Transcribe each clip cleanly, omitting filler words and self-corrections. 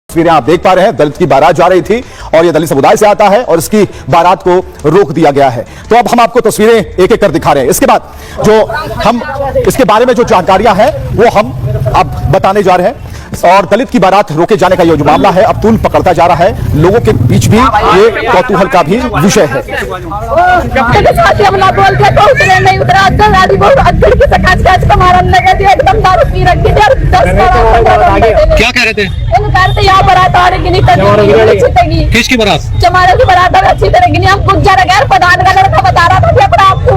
तस्वीरें आप देख पा रहे हैं, दलित की बारात जा रही थी और यह दलित समुदाय से आता है और इसकी बारात को रोक दिया गया है। तो अब हम आपको तस्वीरें एक एक कर दिखा रहे हैं। इसके बाद जो हम इसके बारे में जो जानकारियां हैं वो हम अब बताने जा रहे हैं। और दलित की बारात रोके जाने का ये जो मामला है अब तूल पकड़ता जा रहा है, लोगों के बीच भी ये कौतूहल का भी विषय है। क्या कह रहे थे? यहाँ बारात आ रही नहीं, किसकी बारात? चमारों की बारात अच्छी तरह की नहीं। हम गुज्जर गैर प्रधान का लड़का बता रहा था अपना आपको,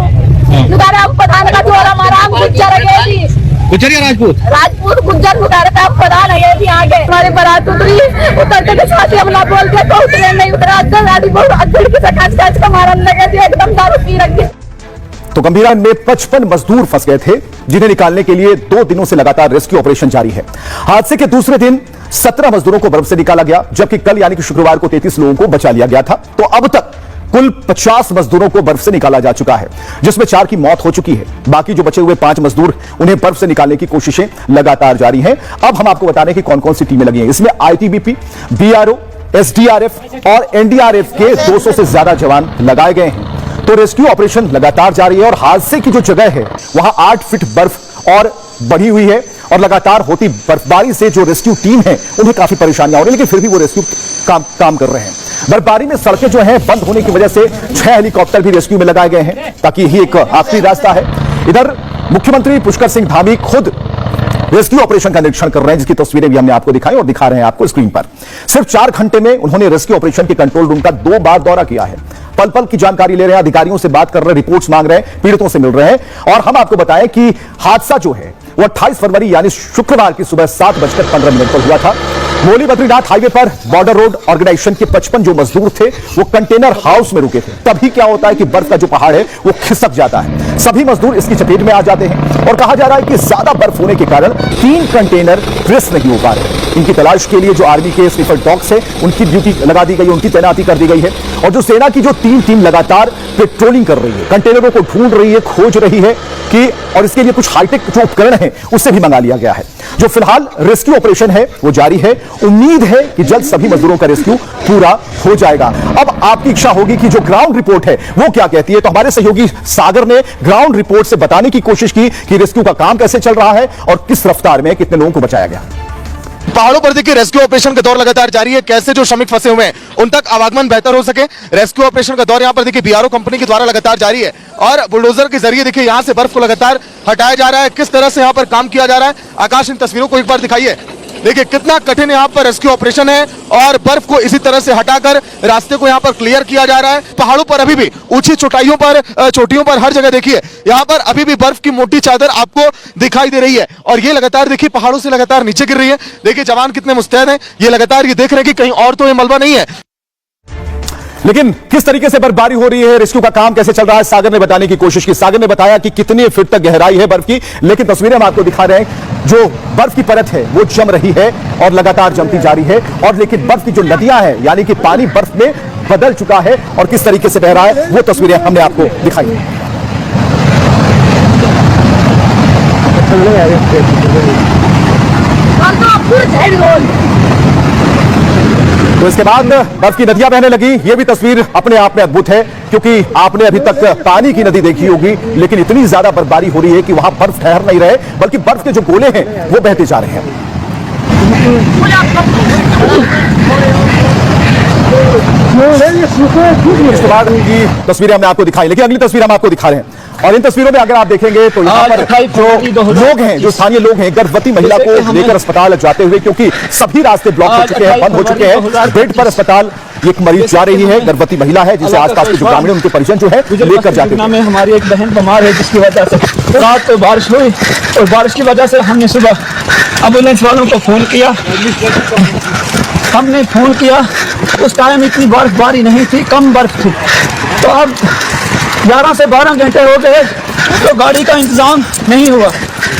हम प्रधान का जोर हमारा, हम गुज्जर गए थी। गुज्जर या राजपूत? राजपूत गुज्जर उतारा था, हम प्रधान है थी आगे। हमारी बारात उतरी, उतरते के साथ ही हम ना बोलते तो उतरे नहीं, उतरा एकदम दारू पी रखी। तो गंभीरा में 55 मजदूर फंस गए थे जिन्हें निकालने के लिए 2 दिनों से लगातार रेस्क्यू ऑपरेशन जारी है। हादसे के दूसरे दिन 17 मजदूरों को बर्फ से निकाला गया, जबकि कल यानी कि शुक्रवार को 33 लोगों को बचा लिया गया था। तो अब तक कुल 50 मजदूरों को बर्फ से निकाला जा चुका है, जिसमें 4 की मौत हो चुकी है। बाकी जो बचे हुए 5 मजदूर, उन्हें बर्फ से निकालने की कोशिशें लगातार जारी हैं। अब हम आपको बता दें कि कौन कौन सी टीमें लगी हैं। इसमें आईटीबीपी, बीआरओ, एसडीआरएफ और एनडीआरएफ के 200 से ज्यादा जवान लगाए गए हैं। तो रेस्क्यू ऑपरेशन लगातार जारी है और हादसे की जो जगह है वहां 8 फीट बर्फ और बढ़ी हुई है और लगातार होती बर्फबारी से जो रेस्क्यू टीम है उन्हें काफी परेशानियां हो रही है, लेकिन फिर भी वो रेस्क्यू काम कर रहे हैं। बर्फबारी में सड़कें जो हैं बंद होने की वजह से 6 हेलीकॉप्टर भी रेस्क्यू में लगाए गए हैं, ताकि यही एक आखिरी रास्ता है। इधर मुख्यमंत्री पुष्कर सिंह धामी खुद रेस्क्यू ऑपरेशन का निरीक्षण कर रहे हैं, जिसकी तस्वीरें भी हमने आपको दिखाई और दिखा रहे हैं आपको स्क्रीन पर। सिर्फ 4 घंटे में उन्होंने रेस्क्यू ऑपरेशन के कंट्रोल रूम का 2 बार दौरा किया है। पल पल की जानकारी ले रहे हैं, अधिकारियों से बात कर रहे हैं, रिपोर्ट्स मांग रहे हैं, पीड़ितों से मिल रहे हैं। और हम आपको बताएं कि हादसा जो है वो 28 फरवरी यानी शुक्रवार की सुबह 7:15 पर हुआ था। मोली बद्रीनाथ हाईवे पर बॉर्डर रोड ऑर्गेनाइजेशन के 55 जो मजदूर थे वो कंटेनर हाउस में रुके थे। तभी क्या होता है कि बर्फ का जो पहाड़ है वो खिसक जाता है, सभी मजदूर इसकी चपेट में आ जाते हैं और कहा जा रहा है कि ज्यादा बर्फ होने के कारण 3 कंटेनर ट्रेस नहीं हो पा रहे। इनकी तलाश के लिए जो आर्मी के स्नीफर डॉग्स है उनकी ड्यूटी लगा दी गई, उनकी तैनाती कर दी गई है। और जो सेना की जो 3 टीम लगातार पेट्रोलिंग कर रही है, कंटेनरों को ढूंढ रही है, खोज रही है कि और इसके लिए कुछ हाईटेक जो उपकरण है उससे भी मंगा लिया गया है। जो फिलहाल रेस्क्यू ऑपरेशन है वो जारी है। उम्मीद है कि जल्द सभी मजदूरों का रेस्क्यू पूरा हो जाएगा। अब आपकी इच्छा होगी कि जो ग्राउंड रिपोर्ट है वो क्या कहती है, तो हमारे सहयोगी सागर ने ग्राउंड रिपोर्ट से बताने की कोशिश की कि रेस्क्यू का काम कैसे चल रहा है और किस रफ्तार में कितने लोगों को बचाया गया। पहाड़ों पर देखिए रेस्क्यू ऑपरेशन का दौर लगातार जारी है। कैसे जो श्रमिक फंसे हुए हैं उन तक आवागमन बेहतर हो सके, रेस्क्यू ऑपरेशन का दौर यहाँ पर देखिए बीआरओ कंपनी के द्वारा लगातार जारी है और बुलडोजर के जरिए देखिए यहाँ से बर्फ को लगातार हटाया जा रहा है। किस तरह से यहाँ पर काम किया जा रहा है, आकाश इन तस्वीरों को एक बार दिखाइए। देखिए कितना कठिन यहाँ पर रेस्क्यू ऑपरेशन है और बर्फ को इसी तरह से हटाकर रास्ते को यहाँ पर क्लियर किया जा रहा है। पहाड़ों पर अभी भी ऊंची चोटियों पर हर जगह देखिए यहाँ पर अभी भी बर्फ की मोटी चादर आपको दिखाई दे रही है और ये लगातार देखिए पहाड़ों से लगातार नीचे गिर रही है। देखिए जवान कितने मुस्तैद हैं, ये लगातार ये देख रहे हैं कि कहीं और तो ये मलबा नहीं है। लेकिन किस तरीके से बर्फबारी हो रही है, रेस्क्यू का काम कैसे चल रहा है, सागर ने बताने की कोशिश की। सागर ने बताया कि कितनी फीट तक गहराई है बर्फ की, लेकिन तस्वीरें हम आपको दिखा रहे हैं जो बर्फ की परत है वो जम रही है और लगातार जमती जा रही है। और लेकिन बर्फ की जो नदियां हैं यानी कि पानी बर्फ में बदल चुका है और किस तरीके से बह रहा है वो तस्वीरें हमने आपको दिखाई। तो इसके बाद बर्फ की नदियां बहने लगी। ये भी तस्वीर अपने आप में अद्भुत है, क्योंकि आपने अभी तक पानी की नदी देखी होगी, लेकिन इतनी ज्यादा बर्फबारी हो रही है कि वहां बर्फ ठहर नहीं रहे, बल्कि बर्फ के जो गोले हैं वो बहते जा रहे हैं। इसके बाद की तस्वीरें हमने आपको दिखाई, लेकिन अगली तस्वीर हम आपको दिखा रहे हैं। और इन तस्वीरों में अगर आप देखेंगे तो यहाँ पर जो लोग हैं, जो स्थानीय लोग हैं, गर्भवती महिला को लेकर अस्पताल जाते हुए, क्योंकि सभी रास्ते ब्लॉक हो चुके हैं, बंद हो चुके हैं, बेड पर अस्पताल एक मरीज जा रही है, गर्भवती महिला है, जिसे आसपास के जो ग्रामीण उनके परिजन जो है लेकर जाते हैं। हमारी एक बहन बीमार है, जिसकी वजह से रात को बारिश हुई और बारिश की वजह से हमने सुबह एम्बुलेंस वालों को फोन किया। उस टाइम इतनी बर्फबारी नहीं थी, कम बर्फ थी। तो अब 11 से 12 घंटे हो गए तो गाड़ी का इंतजाम नहीं हुआ,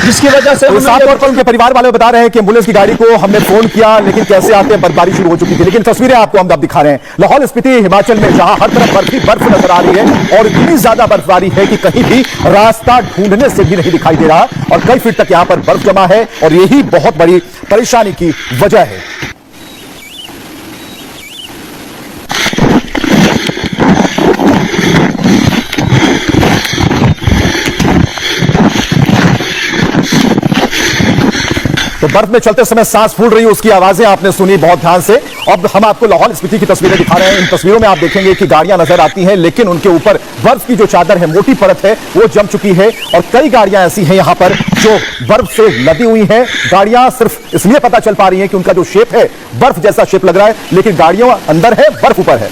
जिसकी वजह से साफ तौर पर उनके परिवार वाले बता रहे हैं कि एम्बुलेंस की गाड़ी को हमने फोन किया, लेकिन कैसे आते हैं, बर्फबारी शुरू हो चुकी थी। लेकिन तस्वीरें आपको हम अब दिखा रहे हैं लाहौल स्पीति हिमाचल में, जहां हर तरफ बर्फ ही बर्फ नजर आ रही है और इतनी ज्यादा बर्फबारी है कि कहीं भी रास्ता ढूंढने से भी नहीं दिखाई दे रहा और कई फीट तक यहां पर बर्फ जमा है और यही बहुत बड़ी परेशानी की वजह है। बर्फ में चलते समय सांस फूल रही है, उसकी आवाजें आपने सुनी बहुत ध्यान से। अब हम आपको लाहौल स्पीति की तस्वीरें दिखा रहे हैं। इन तस्वीरों में आप देखेंगे कि गाड़ियां नजर आती हैं, लेकिन उनके ऊपर बर्फ की जो चादर है, मोटी परत है, वो जम चुकी है। और कई गाड़ियां ऐसी हैं यहां पर जो बर्फ से लदी हुई हैं। गाड़ियां सिर्फ इसलिए पता चल पा रही हैं कि उनका जो शेप है बर्फ जैसा शेप लग रहा है, लेकिन गाड़ियों अंदर है, बर्फ ऊपर है।